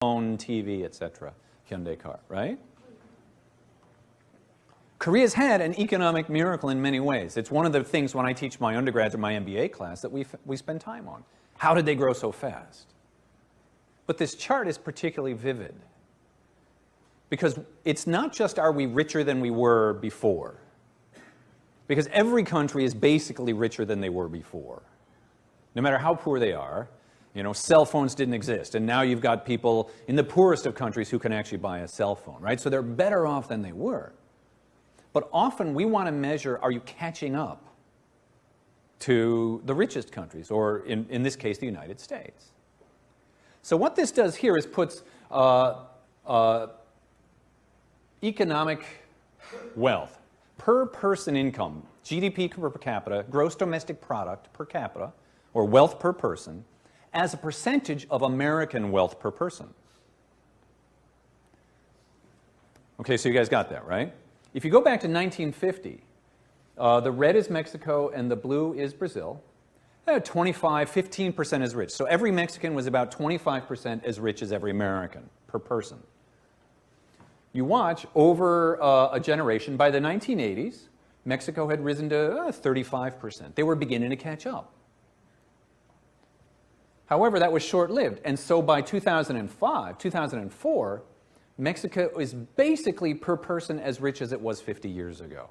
phone, TV, etc. Hyundai car, right? Korea's had an economic miracle in many ways. It's one of the things when I teach my undergrads or my MBA class that we spend time on. How did they grow so fast? But this chart is particularly vivid because it's not just are we richer than we were before, because every country is basically richer than they were before. No matter how poor they are, you know, cell phones didn't exist, and now you've got people in the poorest of countries who can actually buy a cell phone, right? So they're better off than they were. But often we want to measure, are you catching up to the richest countries, or in this case, the United States? So what this does here is puts economic wealth, per person income, GDP per capita, gross domestic product per capita, or wealth per person, as a percentage of American wealth per person. Okay, so you guys got that, right? If you go back to 1950, the red is Mexico and the blue is Brazil. 15% as rich. So every Mexican was about 25% as rich as every American per person. You watch over a generation, by the 1980s, Mexico had risen to 35%. They were beginning to catch up. However, that was short-lived. And so by 2005, 2004, Mexico is basically per person as rich as it was 50 years ago.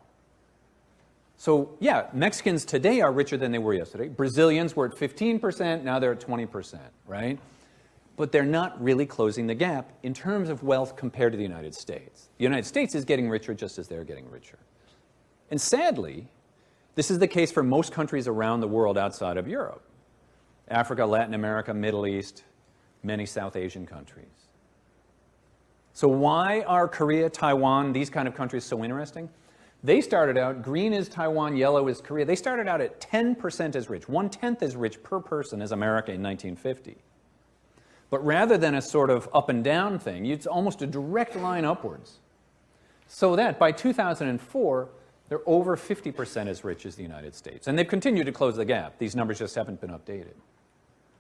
So yeah, Mexicans today are richer than they were yesterday. Brazilians were at 15%, now they're at 20%, right? But they're not really closing the gap in terms of wealth compared to the United States. The United States is getting richer just as they're getting richer. And sadly, this is the case for most countries around the world outside of Europe. Africa, Latin America, Middle East, many South Asian countries. So why are Korea, Taiwan, these kind of countries so interesting? They started out, green is Taiwan, yellow is Korea. They started out at 10% as rich, 1/10 as rich per person as America in 1950. But rather than a sort of up and down thing, it's almost a direct line upwards. So that by 2004, they're over 50% as rich as the United States. And they've continued to close the gap. These numbers just haven't been updated.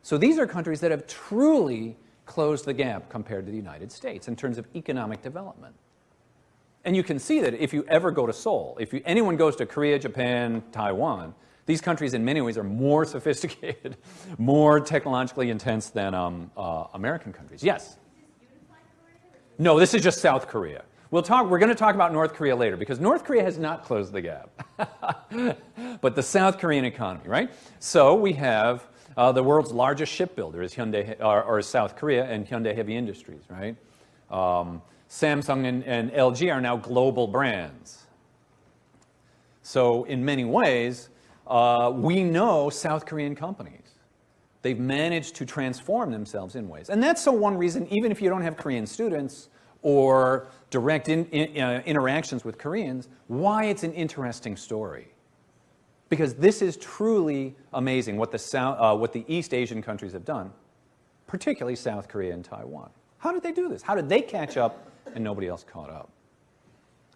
So these are countries that have truly closed the gap compared to the United States in terms of economic development. And you can see that if you ever go to Seoul, if anyone goes to Korea, Japan, Taiwan, these countries in many ways are more sophisticated, more technologically intense than American countries. Yes? No, this is just South Korea. We're going to talk about North Korea later because North Korea has not closed the gap. But the South Korean economy, right? So we have the world's largest shipbuilder is Hyundai, or South Korea, and Hyundai Heavy Industries, right? Samsung and LG are now global brands. So in many ways, we know South Korean companies. They've managed to transform themselves in ways. And that's one reason, even if you don't have Korean students or direct interactions with Koreans, why it's an interesting story. Because this is truly amazing what the East Asian countries have done, particularly South Korea and Taiwan. How did they do this? How did they catch up and nobody else caught up?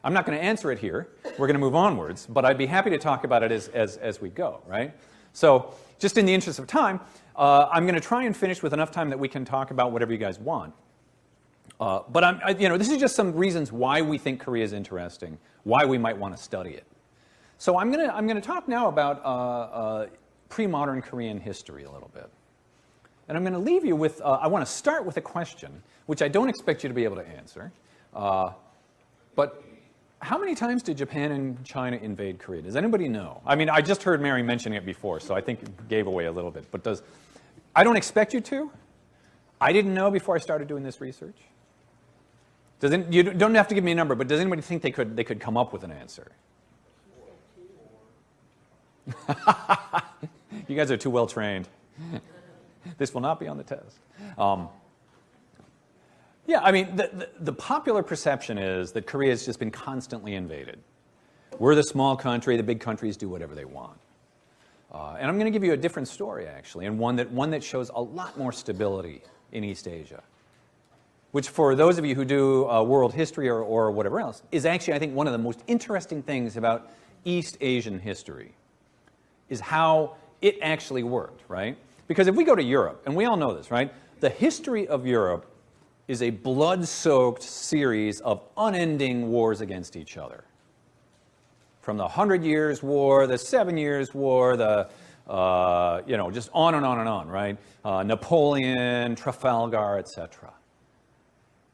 I'm not going to answer it here. We're going to move onwards, but I'd be happy to talk about it as we go, right? So just in the interest of time, I'm going to try and finish with enough time that we can talk about whatever you guys want. But this is just some reasons why we think Korea is interesting, why we might want to study it. So I'm going to talk now about pre-modern Korean history a little bit. And I'm going to leave you with, I want to start with a question, which I don't expect you to be able to answer. But how many times did Japan and China invade Korea? Does anybody know? I mean, I just heard Mary mentioning it before, so I think it gave away a little bit. But I don't expect you to. I didn't know before I started doing this research. You don't have to give me a number, but does anybody think they could come up with an answer? You guys are too well trained. This will not be on the test. Yeah, I mean, the popular perception is that Korea has just been constantly invaded. We're the small country, the big countries do whatever they want. And I'm going to give you a different story, actually, and one that shows a lot more stability in East Asia, which for those of you who do world history or whatever else, is actually, I think, one of the most interesting things about East Asian history, is how it actually worked, right? Because if we go to Europe, and we all know this, right? The history of Europe is a blood-soaked series of unending wars against each other. From the 100 Years' War, the 7 Years' War, the, just on and on and on, right? Napoleon, Trafalgar, etc.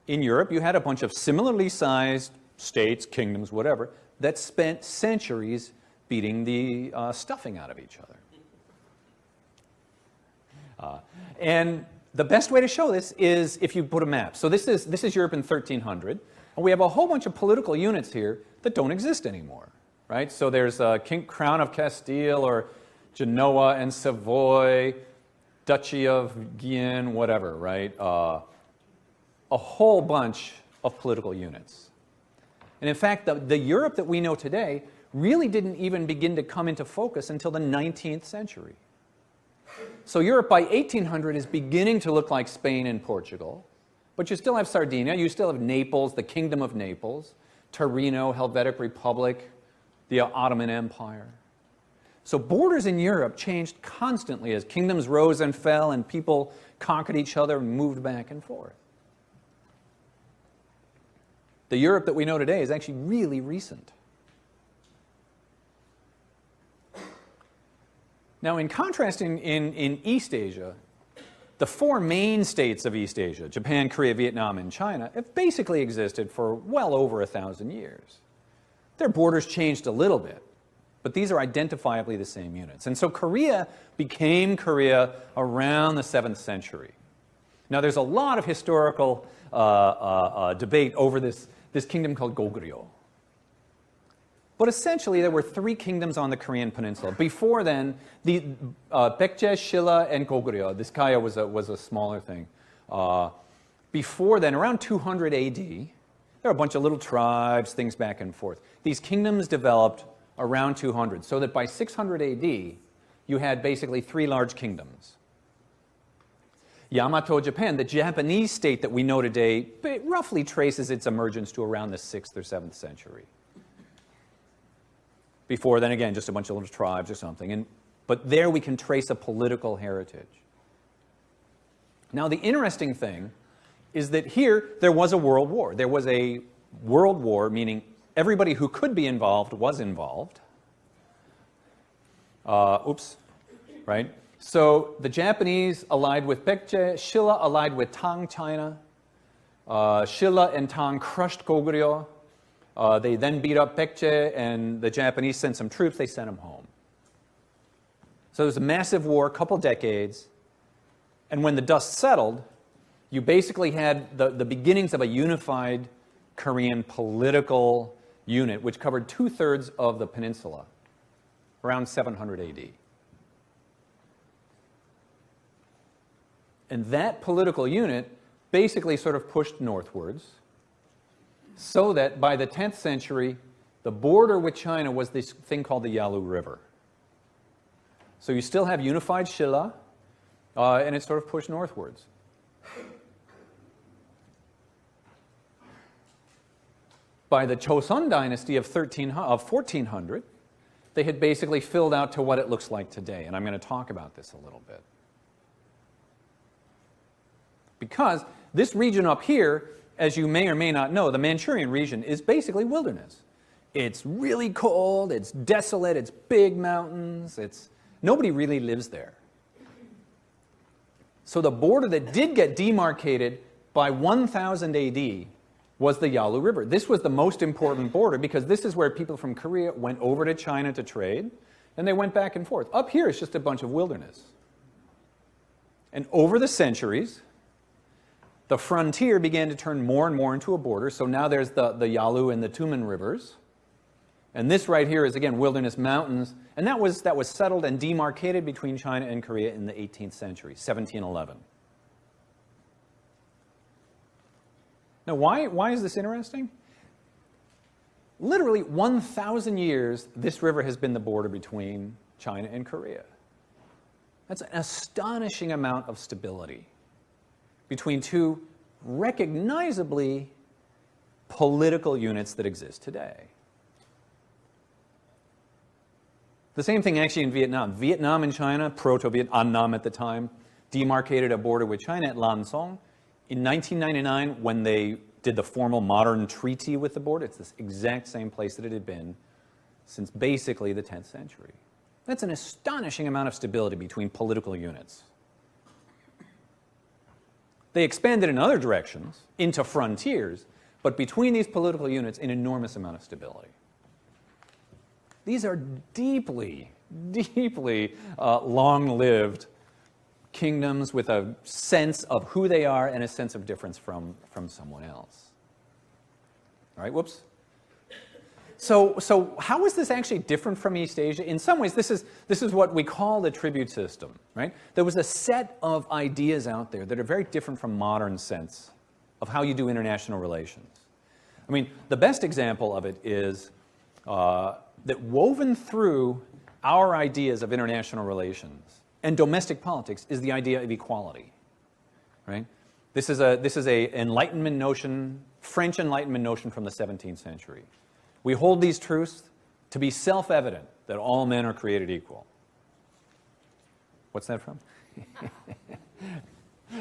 In Europe, you had a bunch of similarly sized states, kingdoms, whatever, that spent centuries beating the stuffing out of each other. And the best way to show this is if you put a map. So this is Europe in 1300, and we have a whole bunch of political units here that don't exist anymore, right? So there's Crown of Castile or Genoa and Savoy, Duchy of Guyenne, whatever, right? A whole bunch of political units. And in fact, the Europe that we know today really didn't even begin to come into focus until the 19th century. So Europe by 1800 is beginning to look like Spain and Portugal, but you still have Sardinia, you still have Naples, the Kingdom of Naples, Torino, Helvetic Republic, the Ottoman Empire. So borders in Europe changed constantly as kingdoms rose and fell and people conquered each other and moved back and forth. The Europe that we know today is actually really recent. Now, in contrast, in East Asia, the four main states of East Asia, Japan, Korea, Vietnam, and China, have basically existed for well over 1,000 years. Their borders changed a little bit, but these are identifiably the same units. And so Korea became Korea around the 7th century. Now, there's a lot of historical debate over this kingdom called Goguryeo. But essentially, there were three kingdoms on the Korean peninsula. Before then, the Baekje, Shilla, and Goguryeo. This Kaya was a smaller thing. Before then, around 200 AD, there were a bunch of little tribes, things back and forth. These kingdoms developed around 200, so that by 600 AD, you had basically three large kingdoms. Yamato Japan, the Japanese state that we know today, it roughly traces its emergence to around the 6th or 7th century. Before then, again, just a bunch of little tribes or something. But there we can trace a political heritage. Now, the interesting thing is that here there was a world war. There was a world war, meaning everybody who could be involved was involved. Right? So the Japanese allied with Baekje, Shilla allied with Tang China. Shilla and Tang crushed Goguryeo. They then beat up Baekje, and the Japanese sent some troops. They sent them home. So there was a massive war, a couple decades, and when the dust settled, you basically had the beginnings of a unified Korean political unit, which covered 2/3 of the peninsula, around 700 AD. And that political unit basically sort of pushed northwards, so that by the 10th century, the border with China was this thing called the Yalu River. So you still have unified Shilla, and it sort of pushed northwards. By the Chosun dynasty of 1400, they had basically filled out to what it looks like today, and I'm going to talk about this a little bit. Because this region up here, as you may or may not know, the Manchurian region is basically wilderness. It's really cold, it's desolate, it's big mountains, nobody really lives there. So the border that did get demarcated by 1000 AD was the Yalu River. This was the most important border because this is where people from Korea went over to China to trade, and they went back and forth. Up here, it's just a bunch of wilderness. And over the centuries, the frontier began to turn more and more into a border. So now there's the Yalu and the Tumen rivers. And this right here is, again, wilderness mountains. And that was settled and demarcated between China and Korea in the 18th century, 1711. Now, why is this interesting? Literally 1,000 years, this river has been the border between China and Korea. That's an astonishing amount of stability between two recognizably political units that exist today. The same thing actually in Vietnam. Vietnam and China, Proto-Vietnam at the time, demarcated a border with China at Lan Song In 1999, when they did the formal modern treaty with the border, it's this exact same place that it had been since basically the 10th century. That's an astonishing amount of stability between political units. They expanded in other directions into frontiers, but between these political units, an enormous amount of stability. These are deeply, deeply long-lived kingdoms with a sense of who they are and a sense of difference from someone else. All right, whoops. So how is this actually different from East Asia? In some ways, this is what we call the tribute system, right? There was a set of ideas out there that are very different from modern sense of how you do international relations. I mean, the best example of it is that woven through our ideas of international relations and domestic politics is the idea of equality, right? This is a Enlightenment notion, French Enlightenment notion from the 17th century. We hold these truths to be self-evident, that all men are created equal. What's that from?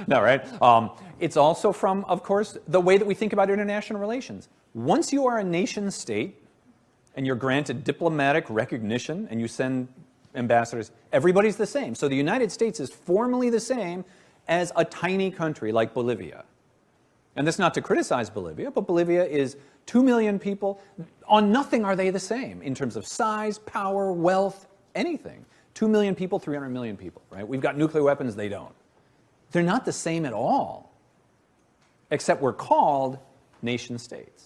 No, right? It's also from, of course, the way that we think about international relations. Once you are a nation state and you're granted diplomatic recognition and you send ambassadors, everybody's the same. So the United States is formally the same as a tiny country like Bolivia. And that's not to criticize Bolivia, but Bolivia is 2 million people. On nothing are they the same in terms of size, power, wealth, anything. 2 million people, 300 million people, right? We've got nuclear weapons, they don't. They're not the same at all, except we're called nation states.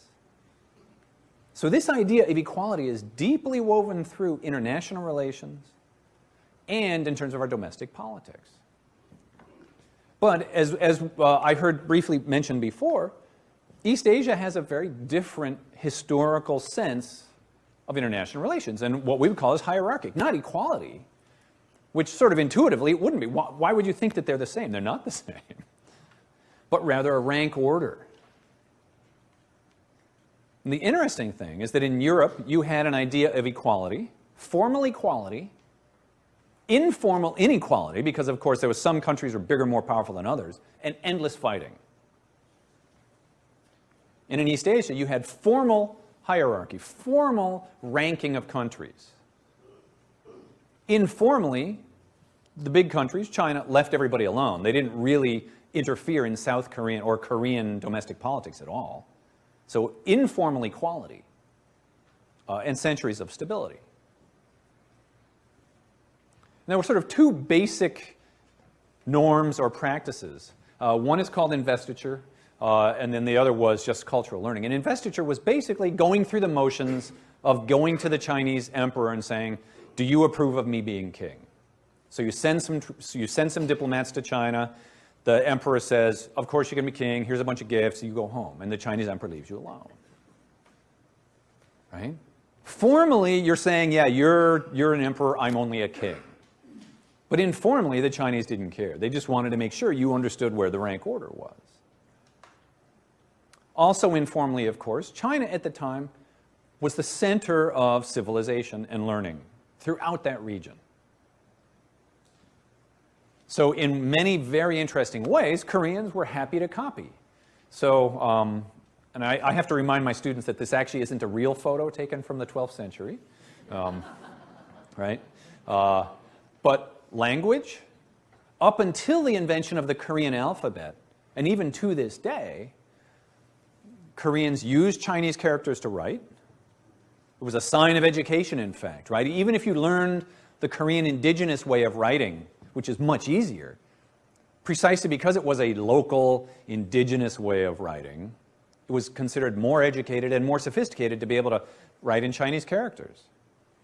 So this idea of equality is deeply woven through international relations and in terms of our domestic politics. But as I heard briefly mentioned before, East Asia has a very different historical sense of international relations and what we would call as hierarchic, not equality, which sort of intuitively it wouldn't be. Why would you think that they're the same? They're not the same, but rather a rank order. And the interesting thing is that in Europe, you had an idea of equality, formal equality, informal inequality, because of course there was some countries were bigger, more powerful than others, and endless fighting. And in East Asia, you had formal hierarchy, formal ranking of countries. Informally, the big countries, China, left everybody alone. They didn't really interfere in South Korean or Korean domestic politics at all. So informal equality and centuries of stability. And there were sort of two basic norms or practices. One is called investiture, and then the other was just cultural learning. And investiture was basically going through the motions of going to the Chinese emperor and saying, do you approve of me being king? So you send some diplomats to China. The emperor says, of course you can be king. Here's a bunch of gifts. You go home. And the Chinese emperor leaves you alone. Right? Formally, you're saying, yeah, you're an emperor. I'm only a king. But informally, the Chinese didn't care. They just wanted to make sure you understood where the rank order was. Also informally, of course, China at the time was the center of civilization and learning throughout that region. So in many very interesting ways, Koreans were happy to copy. So, and I have to remind my students that this actually isn't a real photo taken from the 12th century, right? But language, up until the invention of the Korean alphabet, and even to this day, Koreans used Chinese characters to write. It was a sign of education, in fact, right? Even if you learned the Korean indigenous way of writing, which is much easier, precisely because it was a local, indigenous way of writing, it was considered more educated and more sophisticated to be able to write in Chinese characters.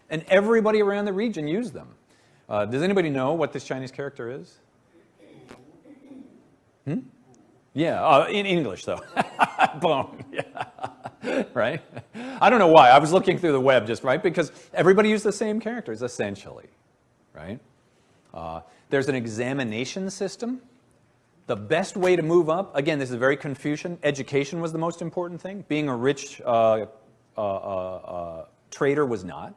And everybody around the region used them. Does anybody know what this Chinese character is? Yeah, in English, though. Bone, yeah. Right? I don't know why. I was looking through the web just, right? Because everybody used the same characters, essentially, right? There's an examination system. The best way to move up, again, this is very Confucian. Education was the most important thing. Being a rich trader was not.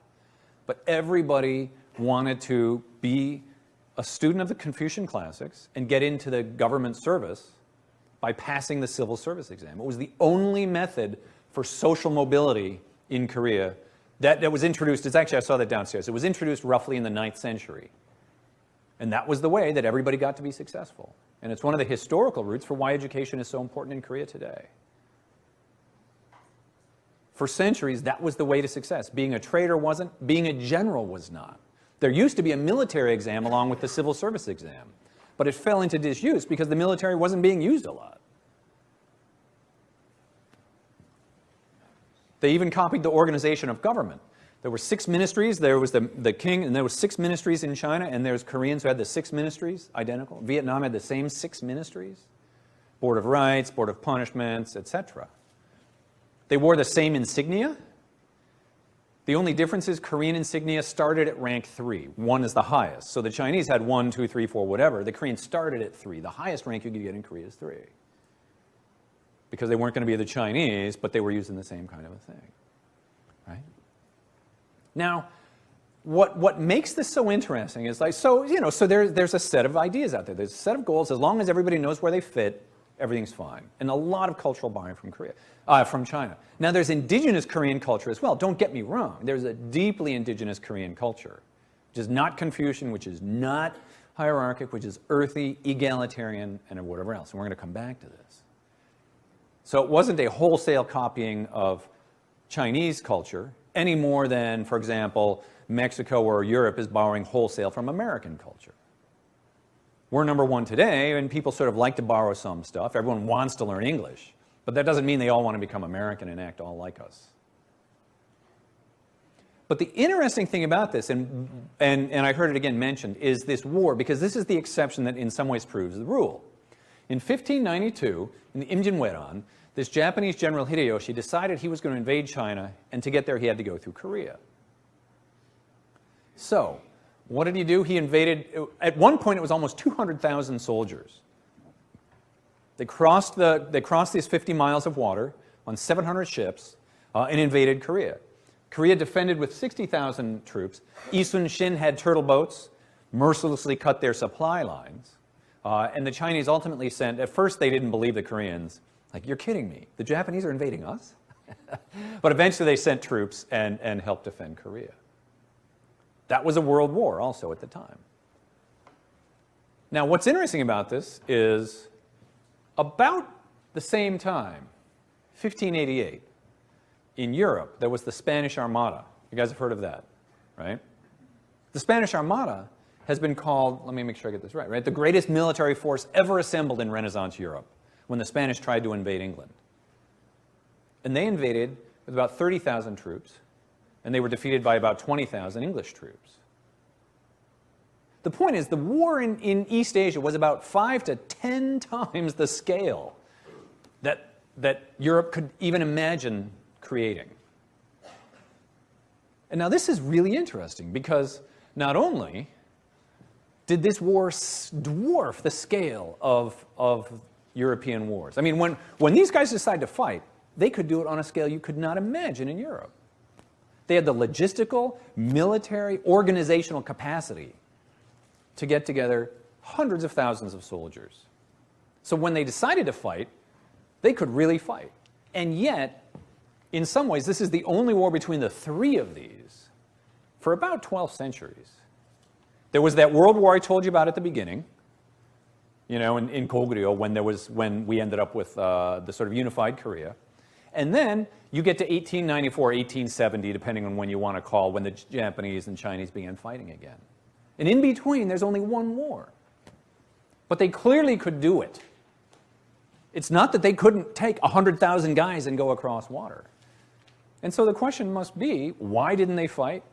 But everybody wanted to be a student of the Confucian classics and get into the government service by passing the civil service exam. It was the only method for social mobility in Korea that was introduced. It's actually, I saw that downstairs. It was introduced roughly in the 9th century. And that was the way that everybody got to be successful. And it's one of the historical roots for why education is so important in Korea today. For centuries, that was the way to success. Being a trader wasn't, being a general was not. There used to be a military exam along with the civil service exam, but it fell into disuse because the military wasn't being used a lot. They even copied the organization of government. There were 6 ministries. There was the king, and there were 6 ministries in China, and there's Koreans who had the 6 ministries, identical. Vietnam had the same 6 ministries. Board of Rights, Board of Punishments, etc. They wore the same insignia. The only difference is Korean insignia started at rank 3. 1 is the highest. So the Chinese had 1, 2, 3, 4, whatever. The Koreans started at 3. The highest rank you could get in Korea is 3. Because they weren't going to be the Chinese, but they were using the same kind of a thing. Right? Now, what makes this so interesting is like, so there's a set of ideas out there. There's a set of goals. As long as everybody knows where they fit, everything's fine. And a lot of cultural buy-in from China. Now, there's indigenous Korean culture as well. Don't get me wrong. There's a deeply indigenous Korean culture, which is not Confucian, which is not hierarchic, which is earthy, egalitarian, and whatever else. And we're going to come back to this. So it wasn't a wholesale copying of Chinese culture any more than, for example, Mexico or Europe is borrowing wholesale from American culture. We're number 1 today, and people sort of like to borrow some stuff. Everyone wants to learn English, but that doesn't mean they all want to become American and act all like us. But the interesting thing about this, and I heard it again mentioned, is this war, because this is the exception that in some ways proves the rule. In 1592, in the Imjinweran, this Japanese general Hideyoshi decided he was going to invade China, and to get there he had to go through Korea. So, what did he do? He invaded, at one point it was almost 200,000 soldiers. They crossed these 50 miles of water on 700 ships and invaded Korea. Korea defended with 60,000 troops. Yi Sun-shin had turtle boats, mercilessly cut their supply lines. And the Chinese ultimately sent, at first they didn't believe the Koreans. Like, you're kidding me. The Japanese are invading us? But eventually they sent troops and helped defend Korea. That was a world war also at the time. Now, what's interesting about this is about the same time, 1588, in Europe, there was the Spanish Armada. You guys have heard of that, right? The Spanish Armada has been called, let me make sure I get this right, the greatest military force ever assembled in Renaissance Europe when the Spanish tried to invade England. And they invaded with about 30,000 troops, and they were defeated by about 20,000 English troops. The point is, the war in East Asia was about 5 to 10 times the scale that Europe could even imagine creating. And now this is really interesting, because not only did this war dwarf the scale of European wars. I mean, when these guys decided to fight, they could do it on a scale you could not imagine in Europe. They had the logistical, military, organizational capacity to get together hundreds of thousands of soldiers. So when they decided to fight, they could really fight. And yet, in some ways, this is the only war between the 3 of these for about 12 centuries. There was that World War I told you about at the beginning, in Goguryeo, when we ended up with the sort of unified Korea. And then you get to 1894, 1870, depending on when you want to call, when the Japanese and Chinese began fighting again. And in between, there's only one war. But they clearly could do it. It's not that they couldn't take 100,000 guys and go across water. And so the question must be, why didn't they fight?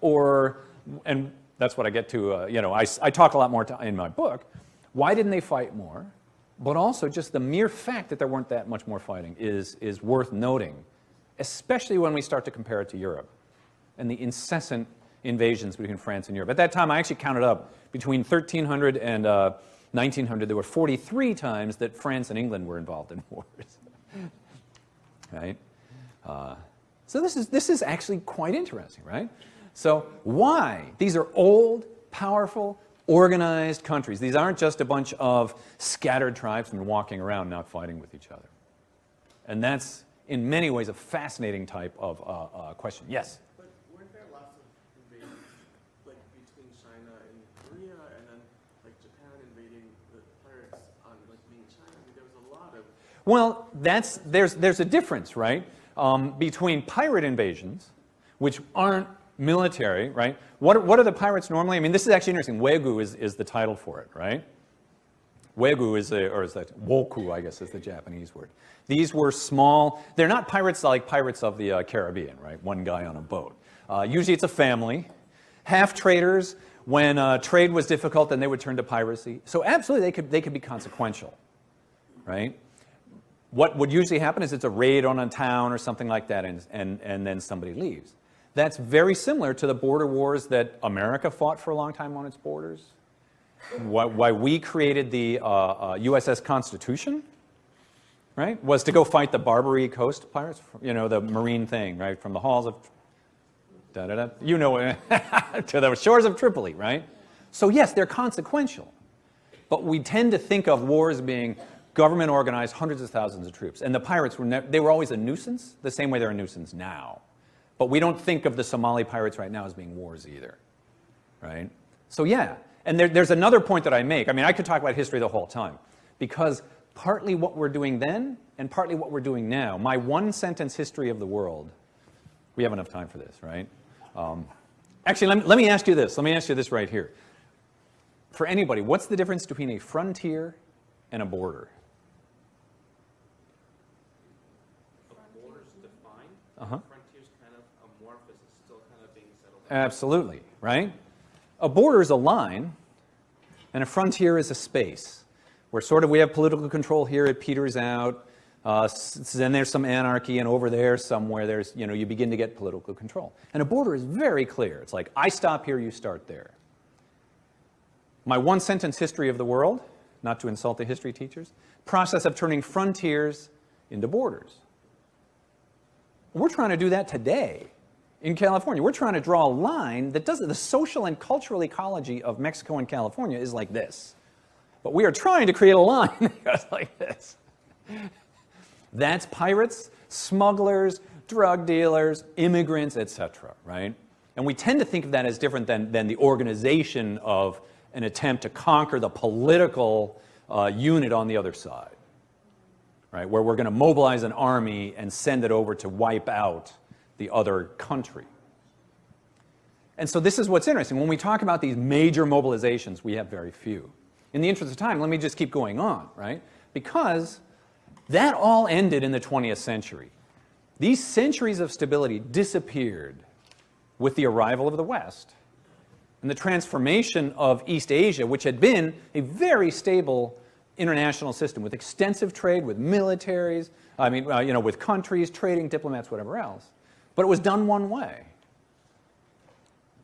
And that's what I get to, I talk a lot more in my book. Why didn't they fight more? But also just the mere fact that there weren't that much more fighting is worth noting, especially when we start to compare it to Europe and the incessant invasions between France and Europe. At that time, I actually counted up, between 1300 and 1900, there were 43 times that France and England were involved in wars. Right? So this is actually quite interesting, right? So why? These are old, powerful, organized countries. These aren't just a bunch of scattered tribesmen walking around not fighting with each other. And that's, in many ways, a fascinating type of question. Yes? But weren't there lots of invasions, like between China and Korea, and then like Japan invading the pirates on like main China? I mean, there was a lot of... Well, there's a difference, right, between pirate invasions, which aren't military, right? What are the pirates normally? I mean, this is actually interesting. Wegu is the title for it, right? Wegu is that woku, I guess, is the Japanese word. These were small. They're not pirates like pirates of the Caribbean, right? One guy on a boat. Usually it's a family. Half traders. When trade was difficult, then they would turn to piracy. So absolutely, they could be consequential, right? What would usually happen is it's a raid on a town or something like that, and then somebody leaves. That's very similar to the border wars that America fought for a long time on its borders. Why we created the USS Constitution, right, was to go fight the Barbary Coast pirates, you know, the marine thing, right, from the halls of, you know, to the shores of Tripoli, right? So yes, they're consequential. But we tend to think of wars being government organized, hundreds of thousands of troops. And the pirates they were always a nuisance, the same way they're a nuisance now. But we don't think of the Somali pirates right now as being wars either, right? So yeah, and there's another point that I make. I mean, I could talk about history the whole time, because partly what we're doing then and partly what we're doing now, my one-sentence history of the world, we have enough time for this, right? Actually, let me ask you this. Let me ask you this right here. For anybody, what's the difference between a frontier and a border? A border's defined. Uh-huh. Absolutely. Absolutely, right? A border is a line, and a frontier is a space where sort of we have political control here, it peters out, then there's some anarchy, and over there somewhere there's, you know, you begin to get political control. And a border is very clear. It's like, I stop here, you start there. My one-sentence history of the world, not to insult the history teachers, process of turning frontiers into borders. We're trying to do that today. In California, we're trying to draw a line that doesn't, the social and cultural ecology of Mexico and California is like this. But we are trying to create a line that goes like this. That's pirates, smugglers, drug dealers, immigrants, etc., right? And we tend to think of that as different than the organization of an attempt to conquer the political unit on the other side, right? Where we're going to mobilize an army and send it over to wipe out the other country. And so this is what's interesting. When we talk about these major mobilizations, we have very few. In the interest of time, let me just keep going on, right? Because that all ended in the 20th century. These centuries of stability disappeared with the arrival of the West and the transformation of East Asia, which had been a very stable international system with extensive trade, with militaries, with countries, trading, diplomats, whatever else. But it was done one way.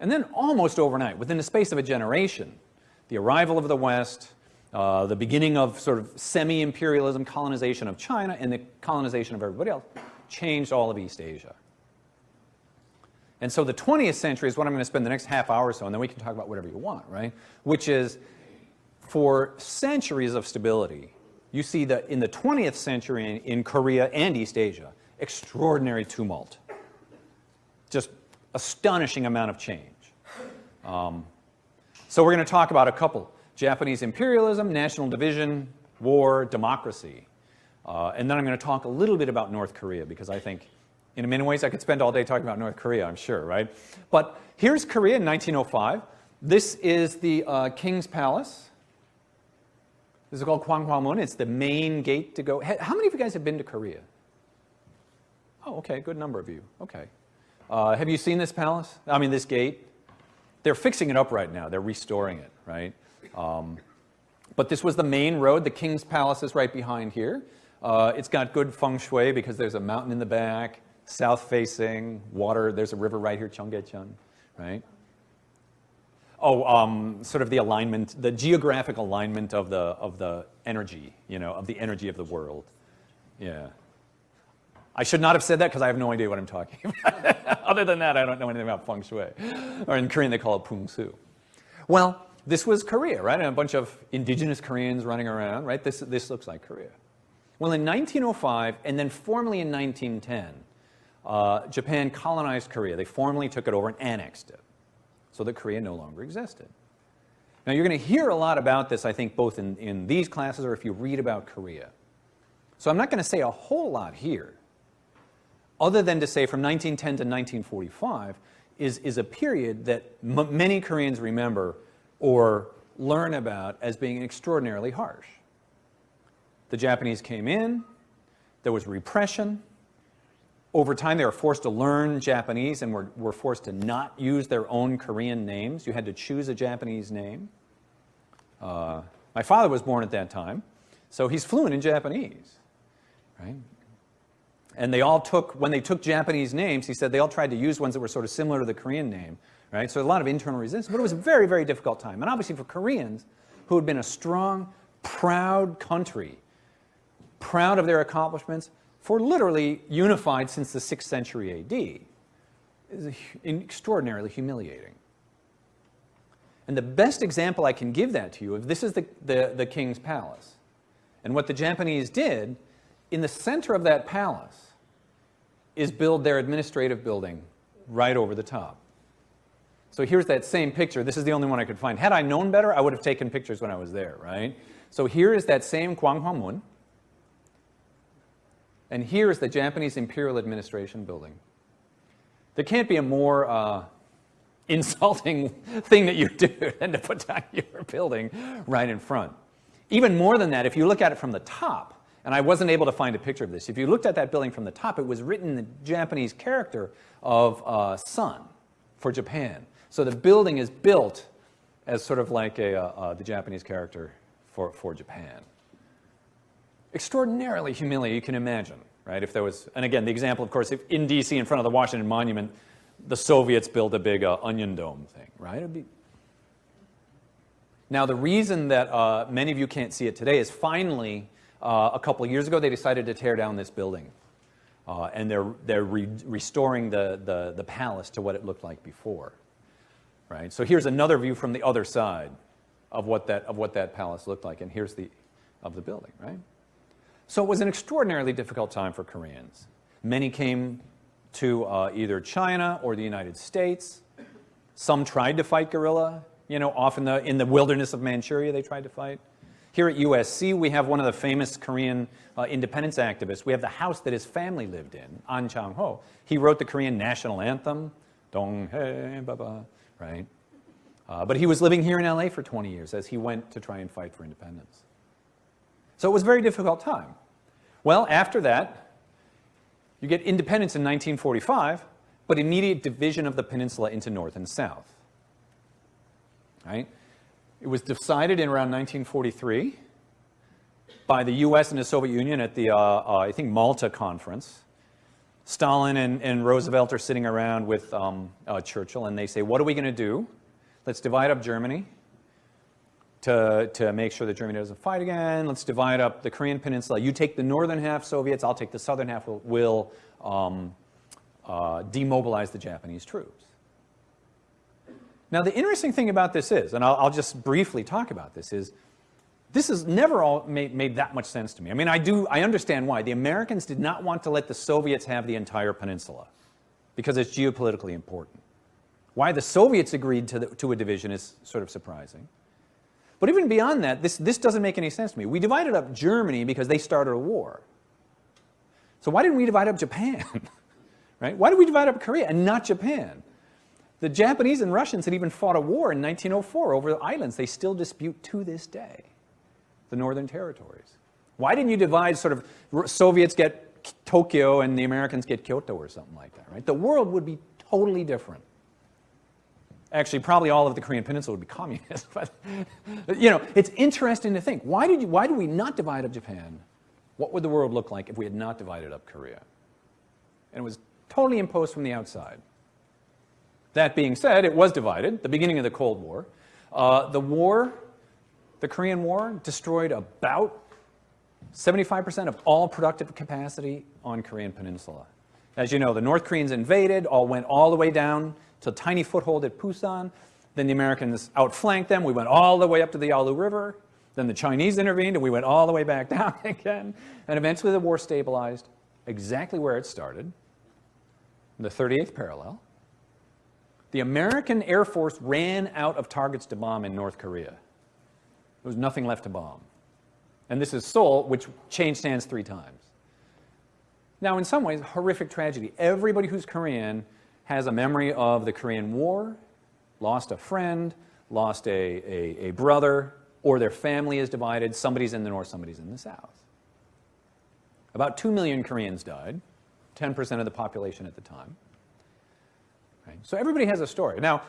And then almost overnight, within the space of a generation, the arrival of the West, the beginning of sort of semi-imperialism, colonization of China, and the colonization of everybody else, changed all of East Asia. And so the 20th century is what I'm going to spend the next half hour or so, and then we can talk about whatever you want, right? Which is, for centuries of stability, you see that in the 20th century in Korea and East Asia, extraordinary tumult. Just astonishing amount of change. So we're going to talk about a couple. Japanese imperialism, national division, war, democracy. And then I'm going to talk a little bit about North Korea, because I think in many ways I could spend all day talking about North Korea, I'm sure, right? But here's Korea in 1905. This is the King's Palace. This is called Gwanghwamun. It's the main gate to go. How many of you guys have been to Korea? Oh, okay, good number of you. Okay. Have you seen this palace? I mean, this gate? They're fixing it up right now. They're restoring it, right? But this was the main road. The King's Palace is right behind here. It's got good feng shui because there's a mountain in the back, south-facing, water. There's a river right here, Cheonggyecheon, right? Oh, sort of the alignment, the geographic alignment of the energy, of the energy of the world. Yeah. I should not have said that because I have no idea what I'm talking about. Other than that, I don't know anything about feng shui. Or in Korean, they call it pungsu. Well, this was Korea, right? And a bunch of indigenous Koreans running around, right? This looks like Korea. Well, in 1905, and then formally in 1910, Japan colonized Korea. They formally took it over and annexed it, so that Korea no longer existed. Now, you're going to hear a lot about this, I think, both in these classes or if you read about Korea. So I'm not going to say a whole lot here, other than to say from 1910 to 1945 is a period that many Koreans remember or learn about as being extraordinarily harsh. The Japanese came in, there was repression. Over time, they were forced to learn Japanese and were forced to not use their own Korean names. You had to choose a Japanese name. My father was born at that time, so he's fluent in Japanese, right? And they all took, when they took Japanese names, he said they all tried to use ones that were sort of similar to the Korean name, right? So a lot of internal resistance, but it was a very, very difficult time. And obviously for Koreans, who had been a strong, proud country, proud of their accomplishments, for literally unified since the 6th century A.D., is extraordinarily humiliating. And the best example I can give that to you, this is the king's palace. And what the Japanese did, in the center of that palace, is build their administrative building right over the top. So here's that same picture. This is the only one I could find. Had I known better, I would have taken pictures when I was there, right? So here is that same Gwanghwamun. And here is the Japanese Imperial Administration building. There can't be a more insulting thing that you do than to put down your building right in front. Even more than that, if you look at it from the top, and I wasn't able to find a picture of this, if you looked at that building from the top, it was written in the Japanese character of sun for Japan. So the building is built as sort of like the Japanese character for Japan. Extraordinarily humiliating, you can imagine, right? If there was, and again, the example, of course, if in D.C. in front of the Washington Monument, the Soviets built a big onion dome thing, right? Now, the reason that many of you can't see it today is finally, a couple of years ago, they decided to tear down this building. And they're restoring the palace to what it looked like before, right? So here's another view from the other side of what that palace looked like, and here's the building, right? So it was an extraordinarily difficult time for Koreans. Many came to either China or the United States. Some tried to fight guerrilla. You know, off in the wilderness of Manchuria, they tried to fight. Here at USC, we have one of the famous Korean independence activists. We have the house that his family lived in, An Chang-ho. He wrote the Korean national anthem, Dong-hae, ba-ba, right? But he was living here in LA for 20 years as he went to try and fight for independence. So it was a very difficult time. Well, after that, you get independence in 1945, but immediate division of the peninsula into north and south. Right? It was decided in around 1943 by the U.S. and the Soviet Union at the, I think, Malta conference. Stalin and Roosevelt are sitting around with Churchill, and they say, what are we going to do? Let's divide up Germany to make sure that Germany doesn't fight again. Let's divide up the Korean peninsula. You take the northern half, Soviets. I'll take the southern half. We'll demobilize the Japanese troops. Now, the interesting thing about this is, and I'll just briefly talk about this, is this has never all made that much sense to me. I mean, I understand why. The Americans did not want to let the Soviets have the entire peninsula because it's geopolitically important. Why the Soviets agreed to a division is sort of surprising. But even beyond that, this doesn't make any sense to me. We divided up Germany because they started a war. So why didn't we divide up Japan? Right? Why did we divide up Korea and not Japan? The Japanese and Russians had even fought a war in 1904 over the islands. They still dispute to this day the northern territories. Why didn't you divide sort of Soviets get Tokyo and the Americans get Kyoto or something like that, right? The world would be totally different. Actually, probably all of the Korean Peninsula would be communist. But, you know, it's interesting to think. Why did we not divide up Japan? What would the world look like if we had not divided up Korea? And it was totally imposed from the outside. That being said, it was divided, the beginning of the Cold War. The Korean War, destroyed about 75% of all productive capacity on Korean Peninsula. As you know, the North Koreans invaded, went all the way down to a tiny foothold at Pusan. Then the Americans outflanked them. We went all the way up to the Yalu River. Then the Chinese intervened, and we went all the way back down again. And eventually the war stabilized exactly where it started, the 38th parallel. The American Air Force ran out of targets to bomb in North Korea. There was nothing left to bomb. And this is Seoul, which changed hands 3 times. Now, in some ways, horrific tragedy. Everybody who's Korean has a memory of the Korean War, lost a friend, lost a brother, or their family is divided. Somebody's in the north, somebody's in the south. About 2 million Koreans died, 10% of the population at the time. Right? So everybody has a story. Now,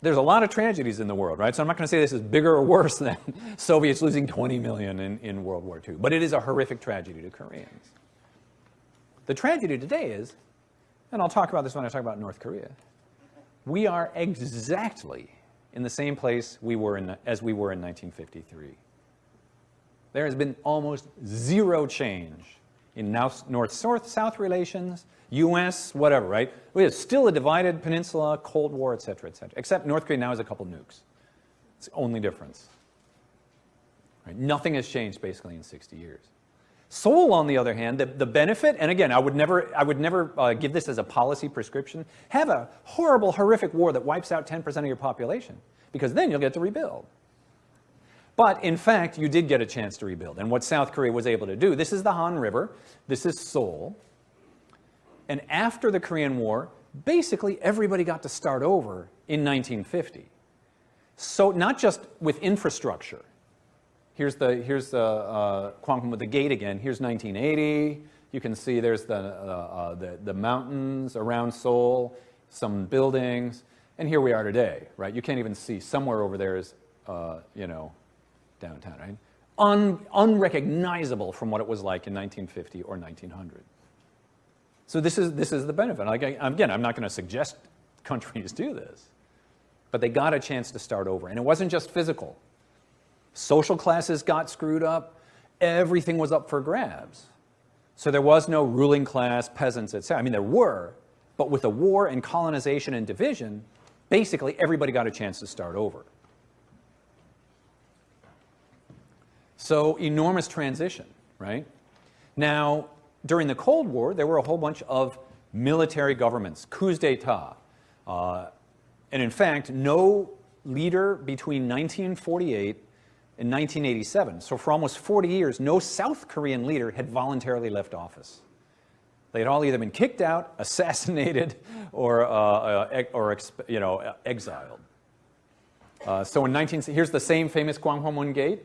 there's a lot of tragedies in the world, right? So I'm not going to say this is bigger or worse than Soviets losing 20 million in World War II. But it is a horrific tragedy to Koreans. The tragedy today is, and I'll talk about this when I talk about North Korea, we are exactly in the same place as we were in 1953. There has been almost zero change in North-South relations, U.S., whatever, right? We have still a divided peninsula, Cold War, et cetera, except North Korea now has a couple nukes. It's the only difference. Right? Nothing has changed basically in 60 years. Seoul, on the other hand, the benefit, and again, I would never give this as a policy prescription, have a horrible, horrific war that wipes out 10% of your population, because then you'll get to rebuild. But in fact, you did get a chance to rebuild. And what South Korea was able to do, this is the Han River, this is Seoul, and after the Korean War, basically everybody got to start over in 1950. So not just with infrastructure. Here's the Gwanghwamun with the gate again. Here's 1980. You can see there's the mountains around Seoul, some buildings, and here we are today, right? You can't even see. Somewhere over there is, downtown, right? Unrecognizable from what it was like in 1950 or 1900. So this is the benefit. Again, I'm not going to suggest countries do this, but they got a chance to start over, and it wasn't just physical. Social classes got screwed up. Everything was up for grabs. So there was no ruling class, peasants, etc. I mean, there were, but with the war and colonization and division, basically everybody got a chance to start over. So enormous transition, right? Now, during the Cold War, there were a whole bunch of military governments, coups d'etat. And in fact, no leader between 1948 in 1987. So for almost 40 years, no South Korean leader had voluntarily left office. They had all either been kicked out, assassinated, or exiled. So here's the same famous Gwanghwamun Gate,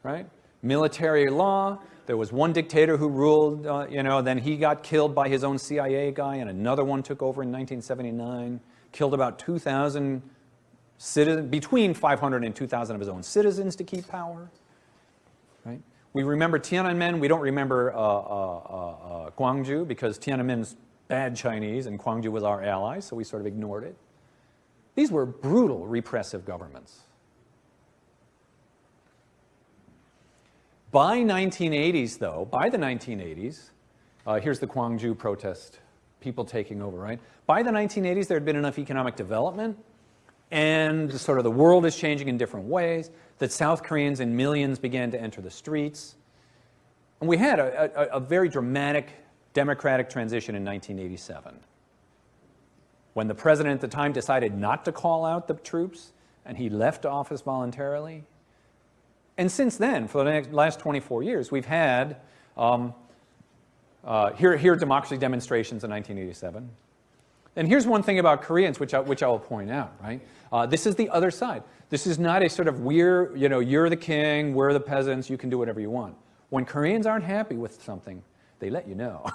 right? Military law. There was one dictator who ruled, then he got killed by his own CIA guy, and another one took over in 1979, killed about 2,000 citizens, between 500 and 2,000 of his own citizens to keep power. Right? We remember Tiananmen. We don't remember Gwangju because Tiananmen's bad Chinese and Gwangju was our ally, so we sort of ignored it. These were brutal, repressive governments. By the 1980s, here's the Gwangju protest, people taking over, right? By the 1980s, there had been enough economic development, and sort of the world is changing in different ways, that South Koreans in millions began to enter the streets. And we had a very dramatic democratic transition in 1987, when the president at the time decided not to call out the troops, and he left office voluntarily. And since then, for the last 24 years, we've had, here are democracy demonstrations in 1987. And here's one thing about Koreans, which I will point out, right? This is the other side. This is not a sort of you're the king, we're the peasants, you can do whatever you want. When Koreans aren't happy with something, they let you know.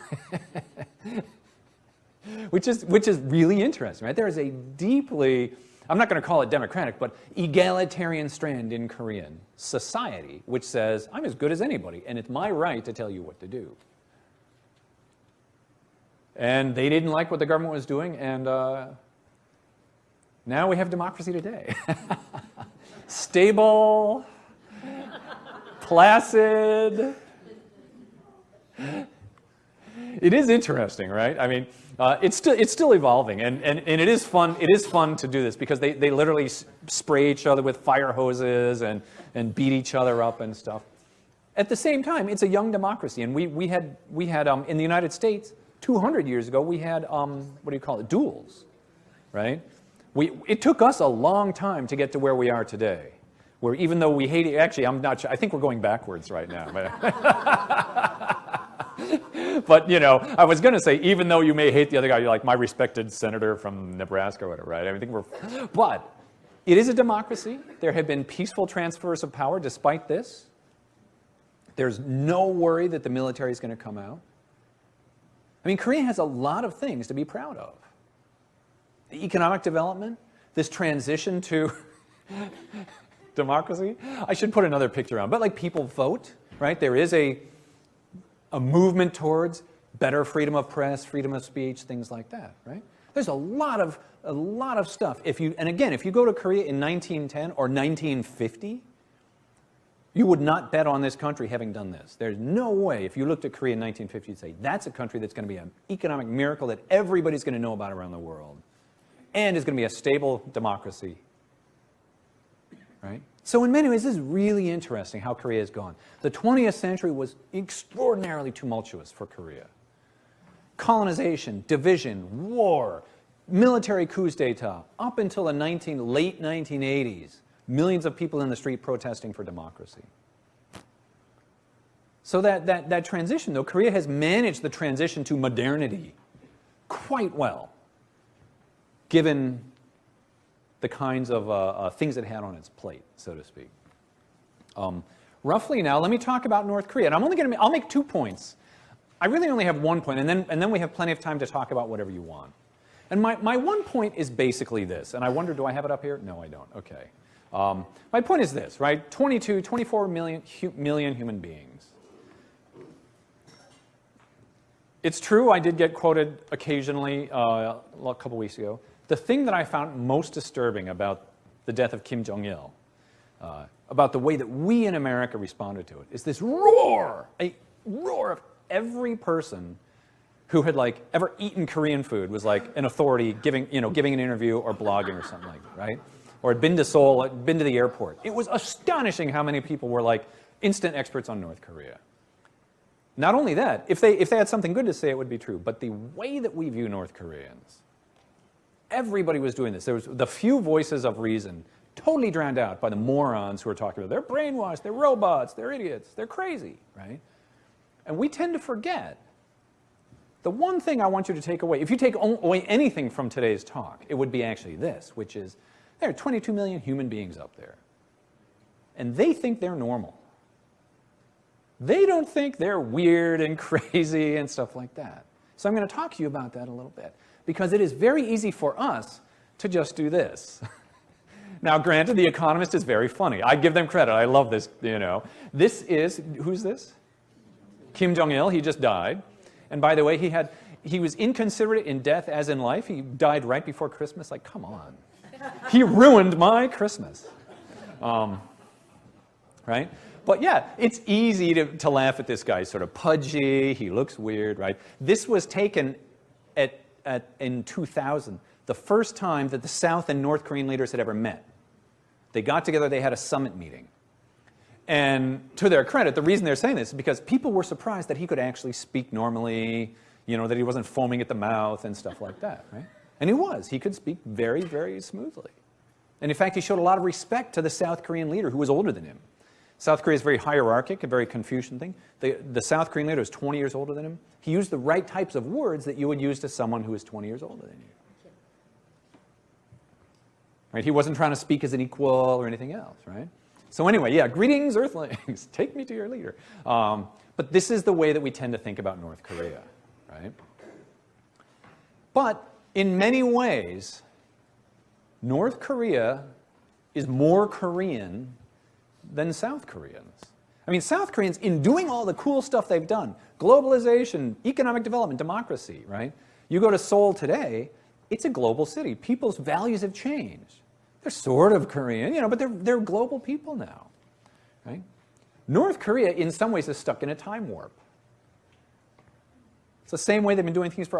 which is really interesting, right? There is a deeply, I'm not going to call it democratic, but egalitarian strand in Korean society, which says, I'm as good as anybody, and it's my right to tell you what to do. And they didn't like what the government was doing, and now we have democracy today. Stable, placid. It is interesting, right? I mean, it's still evolving, and it is fun. It is fun to do this because they literally spray each other with fire hoses and beat each other up and stuff. At the same time, it's a young democracy, and we had in the United States 200 years ago we had what do you call it, duels, right? It took us a long time to get to where we are today, where even though we hate it, actually I'm not sure, I think we're going backwards right now. But, you know, I was going to say, even though you may hate the other guy, you're like my respected senator from Nebraska or whatever, right? I think but it is a democracy. There have been peaceful transfers of power despite this. There's no worry that the military is going to come out. I mean, Korea has a lot of things to be proud of. The economic development, this transition to democracy. I should put another picture on, but like people vote, right? There is a movement towards better freedom of press, freedom of speech, things like that, right? There's a lot of stuff. If you go to Korea in 1910 or 1950, you would not bet on this country having done this. There's no way, if you looked at Korea in 1950, you'd say, that's a country that's going to be an economic miracle that everybody's going to know about around the world, and is going to be a stable democracy, right? So in many ways, this is really interesting how Korea has gone. The 20th century was extraordinarily tumultuous for Korea. Colonization, division, war, military coups d'etat, up until the late 1980s, millions of people in the street protesting for democracy. So that transition, though, Korea has managed the transition to modernity quite well, given the kinds of things it had on its plate, so to speak. Roughly now, let me talk about North Korea. And I'll make 2 points. I really only have 1 point, and then we have plenty of time to talk about whatever you want. And my 1 point is basically this, and I wonder, do I have it up here? No, I don't. Okay. My point is this, right? 24 million human beings. It's true, I did get quoted occasionally a couple weeks ago. The thing that I found most disturbing about the death of Kim Jong-il, about the way that we in America responded to it, is this roar, a roar of every person who had ever eaten Korean food was like an authority giving an interview or blogging or something like that, right? Or had been to Seoul, had been to the airport. It was astonishing how many people were like instant experts on North Korea. Not only that, if they had something good to say, it would be true. But the way that we view North Koreans, everybody was doing this. There was the few voices of reason totally drowned out by the morons who are talking about they're brainwashed, they're robots, they're idiots, they're crazy, right? And we tend to forget. The one thing I want you to take away, if you take away anything from today's talk, it would be actually this, which is there are 22 million human beings up there. And they think they're normal. They don't think they're weird and crazy and stuff like that. So I'm going to talk to you about that a little bit, because it is very easy for us to just do this. Now, granted, The Economist is very funny. I give them credit. I love this, This is, who's this? Kim Jong-il. He just died. And by the way, he was inconsiderate in death as in life. He died right before Christmas. Like, come on. He ruined my Christmas. Right? But yeah, it's easy to laugh at this guy. He's sort of pudgy. He looks weird, right? This was taken in 2000, the first time that the South and North Korean leaders had ever met. They got together. They had a summit meeting. And to their credit, the reason they're saying this is because people were surprised that he could actually speak normally, that he wasn't foaming at the mouth and stuff like that, right? And he was. He could speak very, very smoothly. And in fact, he showed a lot of respect to the South Korean leader who was older than him. South Korea is very hierarchic, a very Confucian thing. The South Korean leader was 20 years older than him. He used the right types of words that you would use to someone who is 20 years older than you. Right? He wasn't trying to speak as an equal or anything else, right? So anyway, yeah, greetings, Earthlings. Take me to your leader. But this is the way that we tend to think about North Korea, right? But in many ways, North Korea is more Korean than South Koreans. I mean, South Koreans, in doing all the cool stuff they've done, globalization, economic development, democracy, right? You go to Seoul today, it's a global city. People's values have changed. They're sort of Korean, but they're global people now, right? North Korea, in some ways, is stuck in a time warp. It's the same way they've been doing things for